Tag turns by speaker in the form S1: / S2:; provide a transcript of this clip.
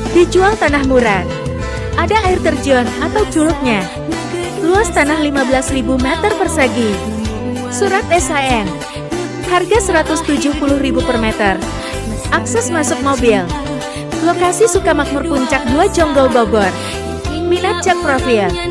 S1: Dijual tanah murah. Ada air terjun atau curugnya. Luas tanah 15.000 meter persegi. Surat SHN. Harga 170.000 per meter. Akses masuk mobil. Lokasi Sukamakmur Puncak 2 Jonggol Bogor. Minat cek profil.